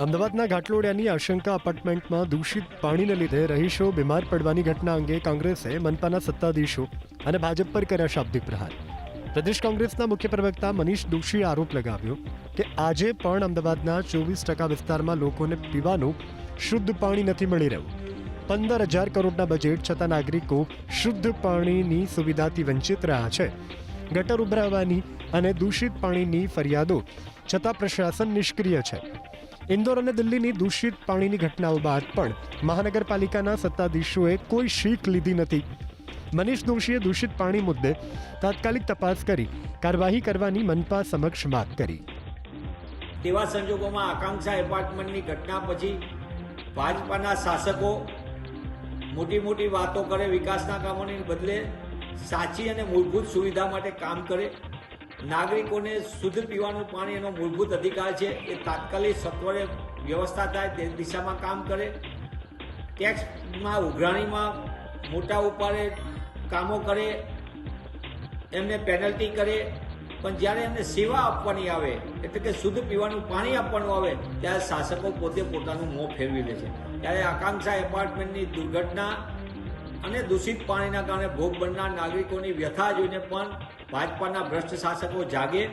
અમદાવાદના ઘાટલોડિયાની આશંકા એપાર્ટમેન્ટમાં દૂષિત પાણીને લીધે રહીશો બીમાર પડવાની ઘટના અંગે કોંગ્રેસે મનપાના સત્તાધીશો અને ભાજપ પર કર્યા શાબ્દિક પ્રહાર. પ્રદેશ કોંગ્રેસના મુખ્ય પ્રવક્તા મનીષ દોશીએ આરોપ લગાવ્યો કે આજે પણ અમદાવાદના 24% વિસ્તારમાં લોકોને પીવાનું શુદ્ધ પાણી નથી મળી રહ્યું. 15,000 કરોડના બજેટ છતાં નાગરિકો શુદ્ધ પાણીની સુવિધાથી વંચિત રહ્યા છે. ગટર ઉભરાવાની અને દૂષિત પાણીની ફરિયાદો છતાં પ્રશાસન નિષ્ક્રિય છે. ઇન્દોર અને દિલ્હીની દૂષિત પાણીની ઘટનાઓ બાદ પણ મહાનગરપાલિકાના સત્તાધીશોએ કોઈ શીખ લીધી નથી. મનીષ દોશીએ દૂષિત પાણી મુદ્દે તાત્કાલિક તપાસ કરી કાર્યવાહી કરવાની મનપા સમક્ષ માંગ કરી. તેવા સંજોગોમાં આકાંક્ષા એપાર્ટમેન્ટની ઘટના પછી ભાજપાના શાસકો મોટી મોટી વાતો કરે, વિકાસના કામોની બદલે સાચી અને મૂળભૂત સુવિધા માટે કામ કરે. નાગરિકોને શુદ્ધ પીવાનું પાણી એનો મૂળભૂત અધિકાર છે, એ તાત્કાલિક સત્વરે વ્યવસ્થા થાય તે દિશામાં કામ કરે. ટેક્સમાં ઉઘરાણીમાં મોટા ઉપાડે કામો કરે, એમને પેનલ્ટી કરે, પણ જ્યારે એમને સેવા આપવાની આવે એટલે કે શુદ્ધ પીવાનું પાણી આપવાનું આવે ત્યારે શાસકો પોતે પોતાનું મોં ફેરવી લે છે. ત્યારે આકાંક્ષા એપાર્ટમેન્ટની દુર્ઘટના અને દૂષિત પાણીના કારણે ભોગ બનનાર નાગરિકોની વ્યથા જોઈને પણ ભાજપાના ભ્રષ્ટ શાસકો જાગે.